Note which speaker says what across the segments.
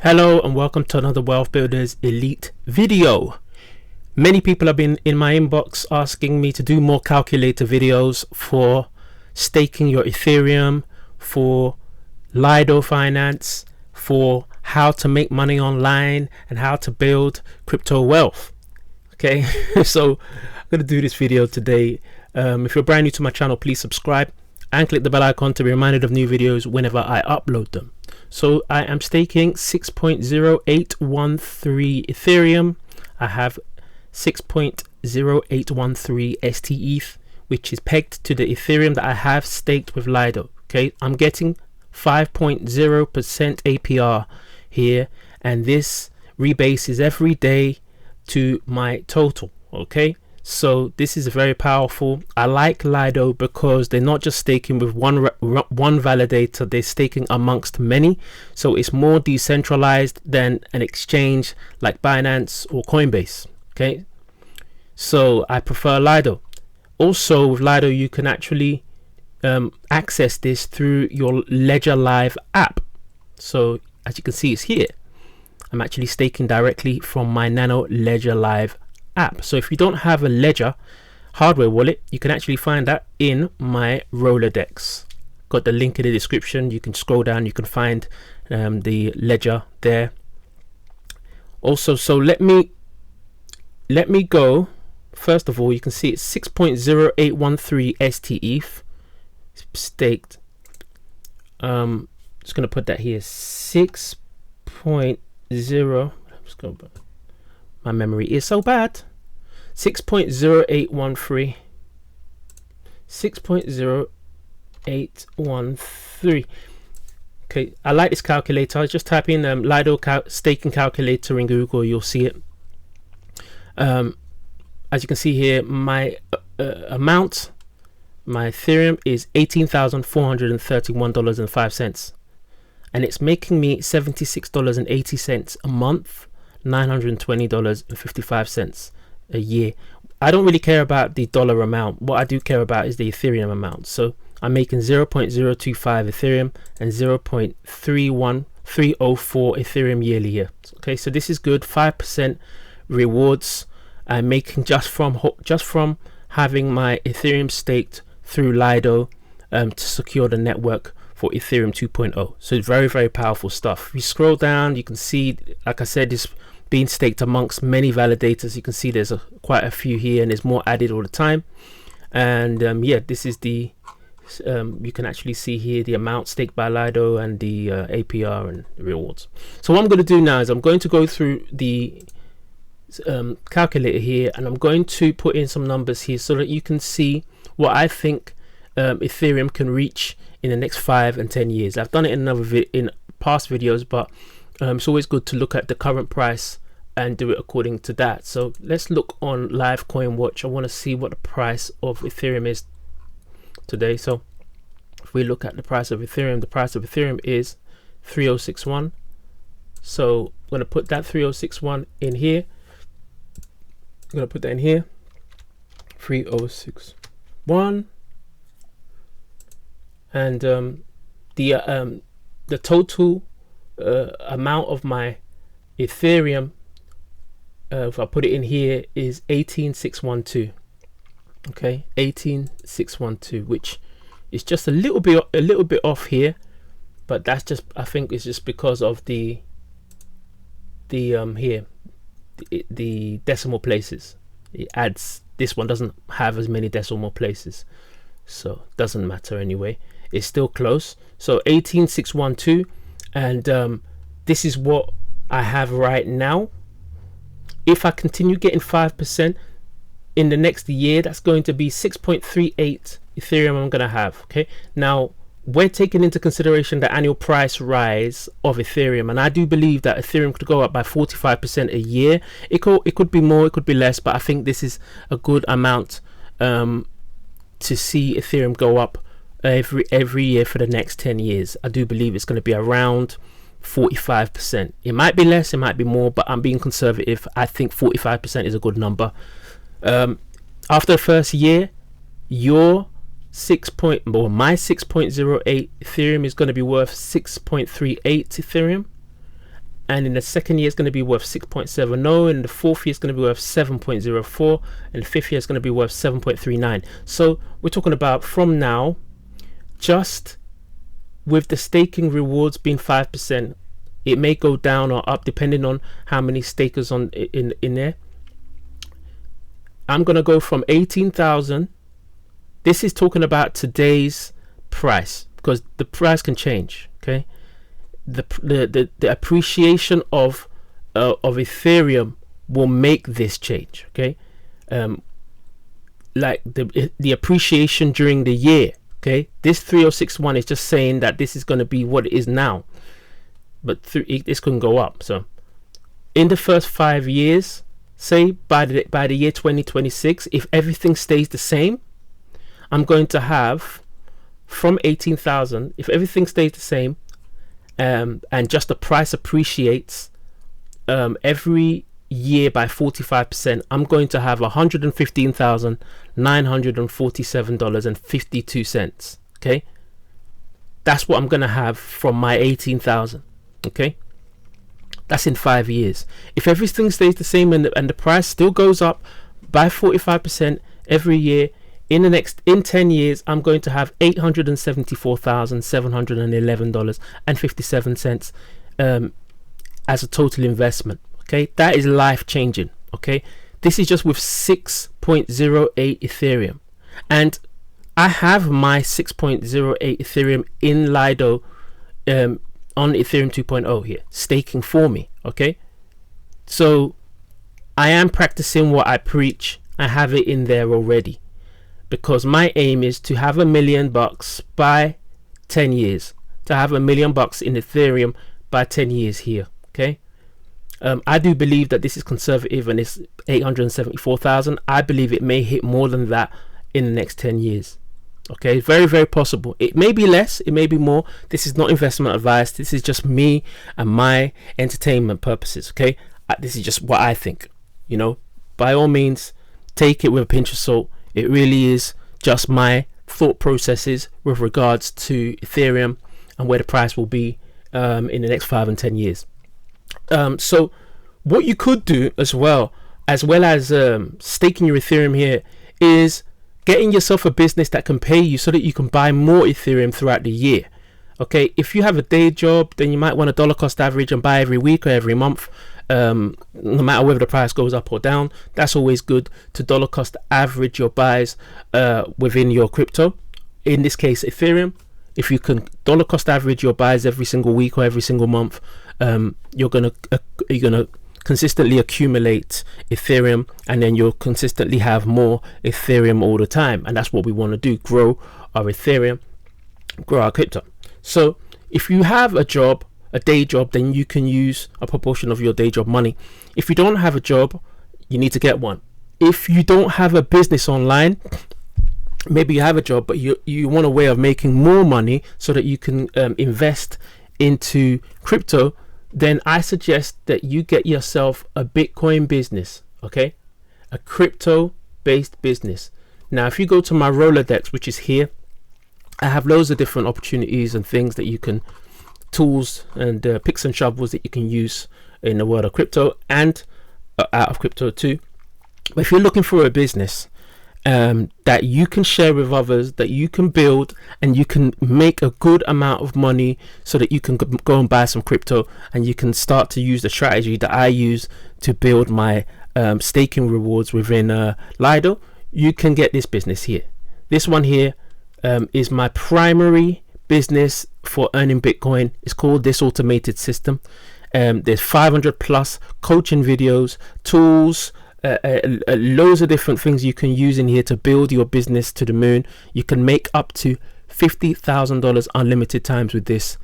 Speaker 1: Hello and welcome to another Wealth Builders Elite video. Many people have been in my inbox asking me to do more calculator videos for staking your Ethereum, for Lido finance, for how to make money online and how to build crypto wealth. Okay, so I'm going to do this video today. If you're brand new to my channel, please subscribe and click the bell icon to be reminded of new videos whenever I upload them. So I am staking 6.0813 Ethereum. I have 6.0813 ST which is pegged to the Ethereum that I have staked with Lido. Okay, I'm getting 5.0% APR here, and this rebases every day to my total. Okay, so this is very powerful. I like Lido because they're not just staking with one validator, they're staking amongst many, so it's more decentralized than an exchange like Binance or Coinbase. Okay, so I prefer Lido. Also with Lido you can actually access this through your Ledger Live app. So as you can see, it's here. I'm actually staking directly from my Nano Ledger Live app. So if you don't have a Ledger hardware wallet, you can actually find that in my Rolodex. Got the link in the description. You can scroll down, you can find the Ledger there. Also, so let me go. First of all, you can see it's 6.0813 ST staked. Just gonna put that here, 6.0. Let's go back. My memory is so bad. 6.0813. 6.0813. Okay, I like this calculator. Just type in Lido staking calculator in Google, you'll see it. As you can see here, my amount, my Ethereum is $18,431.05, and it's making me $76.80 a month, $920.55 a year. I don't really care about the dollar amount. What I do care about is the Ethereum amount. So I'm making 0.025 Ethereum and 0.31304 Ethereum yearly here. Okay, so this is good. 5% rewards I'm making just from having my Ethereum staked through Lido to secure the network for Ethereum 2.0. So it's very, very powerful stuff. If you scroll down, you can see, like I said, this being staked amongst many validators. You can see there's quite a few here, and there's more added all the time. And yeah, this is the you can actually see here the amount staked by Lido and the APR and the rewards. So what I'm going to do now is I'm going to go through the calculator here, and I'm going to put in some numbers here so that you can see what I think Ethereum can reach in the next 5 and 10 years. I've done it in in past videos, but it's always good to look at the current price and do it according to that. So let's look on Live Coin Watch. I want to see what the price of Ethereum is today. So if we look at the price of Ethereum, the price of Ethereum is 3061. So I'm going to put that 3061 in here. I'm going to put that in here, 3061, and the total amount of my Ethereum, if I put it in here, is 18612. Okay, 18612, which is just a little bit off here, but that's just, I think it's just because of the here the decimal places. It adds, this one doesn't have as many decimal places, so it doesn't matter anyway. It's still close. So 18612, and this is what I have right now. If I continue getting 5% in the next year, that's going to be 6.38 Ethereum I'm gonna have. Okay, now we're taking into consideration the annual price rise of Ethereum, and I do believe that Ethereum could go up by 45% a year. It could be more, it could be less, but I think this is a good amount to see Ethereum go up every year for the next 10 years. I do believe it's going to be around 45%. It might be less, it might be more, but I'm being conservative. I think 45% is a good number. After the first year, your my 6.08 Ethereum is going to be worth 6.38 Ethereum, and in the second year it's going to be worth 6.70, and the fourth year is going to be worth 7.04, and the fifth year is going to be worth 7.39. So we're talking about from now, just with the staking rewards being 5%, it may go down or up depending on how many stakers on in there. I'm going to go from 18,000. This is talking about today's price, because the price can change. Okay, the appreciation of Ethereum will make this change. Okay, like the appreciation during the year. Okay, this 3061 is just saying that this is going to be what it is now, but this can go up. So in the first 5 years, say by the year 2026, if everything stays the same, I'm going to have from 18,000, if everything stays the same, and just the price appreciates every year by 45%, I'm going to have $115,947.52. Okay, that's what I'm going to have from my 18,000. Okay, that's in 5 years. If everything stays the same and the price still goes up by 45% every year, in 10 years, I'm going to have $874,711.57 as a total investment. Okay, that is life changing. Okay, this is just with 6.08 Ethereum, and I have my 6.08 Ethereum in Lido on Ethereum 2.0 here, staking for me. Okay, so I am practicing what I preach. I have it in there already, because my aim is to have $1 million by 10 years, to have $1 million in Ethereum by 10 years here. Okay, I do believe that this is conservative and it's 874,000. I believe it may hit more than that in the next 10 years. Okay, very, very possible. It may be less, it may be more. This is not investment advice. This is just me and my entertainment purposes. Okay, this is just what I think. You know, by all means, take it with a pinch of salt. It really is just my thought processes with regards to Ethereum and where the price will be in the next 5 and 10 years. So what you could do as well as staking your Ethereum here, is getting yourself a business that can pay you so that you can buy more Ethereum throughout the year. Okay, if you have a day job, then you might want to dollar cost average and buy every week or every month, no matter whether the price goes up or down. That's always good to dollar cost average your buys within your crypto, in this case Ethereum. If you can dollar cost average your buys every single week or every single month, you're gonna consistently accumulate Ethereum, and then you'll consistently have more Ethereum all the time. And that's what we want to do: grow our Ethereum, grow our crypto. So if you have a day job, then you can use a proportion of your day job money. If you don't have a job, you need to get one. If you don't have a business online, maybe you have a job, but you want a way of making more money so that you can invest into crypto, then I suggest that you get yourself a Bitcoin business. Okay, a crypto based business. Now if you go to my Rolodex, which is here, I have loads of different opportunities and things that you can, tools and picks and shovels that you can use in the world of crypto and out of crypto too. But if you're looking for a business that you can share with others, that you can build, and you can make a good amount of money so that you can go and buy some crypto, and you can start to use the strategy that I use to build my staking rewards within Lido, you can get this business here. This one here is my primary business for earning Bitcoin. It's called This Automated System. There's 500 plus coaching videos, tools, loads of different things you can use in here to build your business to the moon. You can make up to $50,000 unlimited times with this.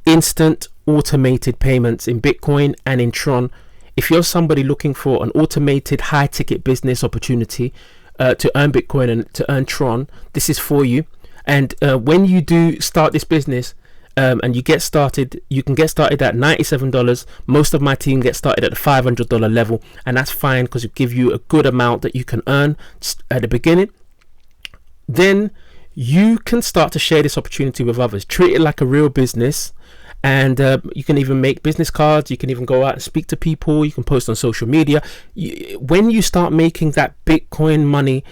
Speaker 1: Instant automated payments in Bitcoin and in Tron. If you're somebody looking for an automated high ticket business opportunity to earn Bitcoin and to earn Tron, this is for you. And when you do start this business, and you get started, you can get started at $97. Most of my team get started at the $500 level, and that's fine because it gives you a good amount that you can earn at the beginning. Then you can start to share this opportunity with others. Treat it like a real business, And you can even make business cards. You can even go out and speak to people. You can post on social media. When you start making that Bitcoin money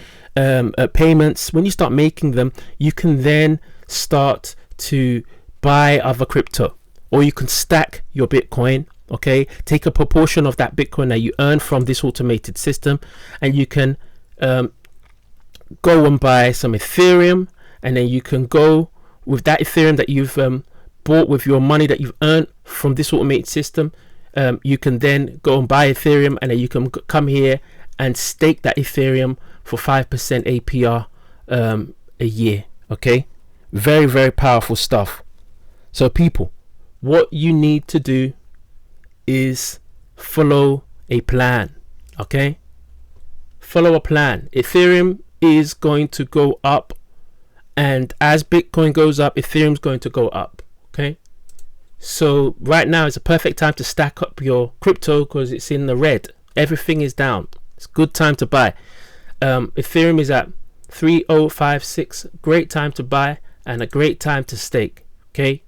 Speaker 1: payments, when you start making them, you can then start to buy other crypto, or you can stack your Bitcoin. Okay, take a proportion of that Bitcoin that you earn from this automated system, and you can go and buy some Ethereum, and then you can go with that Ethereum that you've bought with your money that you've earned from this automated system. You can then go and buy Ethereum, and then you can come here and stake that Ethereum for 5% APR a year. Okay, very, very powerful stuff. So people, what you need to do is follow a plan. Okay, follow a plan. Ethereum is going to go up, and as Bitcoin goes up, Ethereum's going to go up. Okay, so right now is a perfect time to stack up your crypto because it's in the red. Everything is down. It's a good time to buy. Ethereum is at 3056. Great time to buy and a great time to stake. Okay,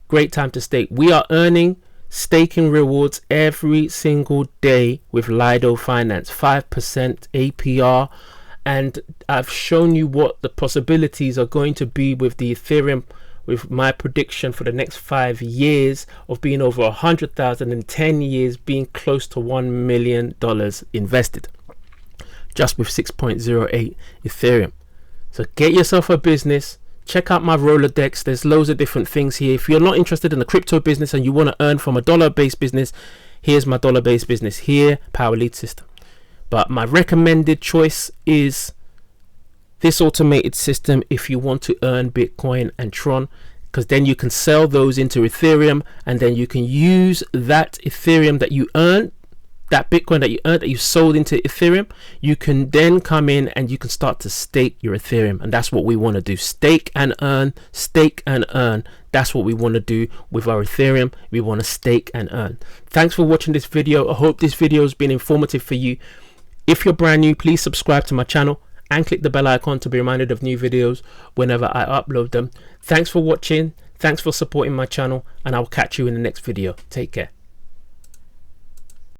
Speaker 1: great time to stake. We are earning staking rewards every single day with Lido Finance, 5% APR, and I've shown you what the possibilities are going to be with the Ethereum, with my prediction for the next 5 years of being over 100,000, in 10 years being close to $1 million invested just with 6.08 Ethereum. So get yourself a business. Check out my Rolodex. There's loads of different things here. If you're not interested in the crypto business and you want to earn from a dollar-based business, here's my dollar-based business here, Power Lead System. But my recommended choice is this automated system if you want to earn Bitcoin and Tron, because then you can sell those into Ethereum, and then you can use that Ethereum that you earned, that Bitcoin that you earned, that you sold into Ethereum. You can then come in and you can start to stake your Ethereum, and that's what we want to do. Stake and earn, stake and earn. That's what we want to do with our Ethereum. We want to stake and earn. Thanks for watching this video. I hope this video has been informative for you. If you're brand new, please subscribe to my channel and click the bell icon to be reminded of new videos whenever I upload them. Thanks for watching. Thanks for supporting my channel, and I'll catch you in the next video. Take care.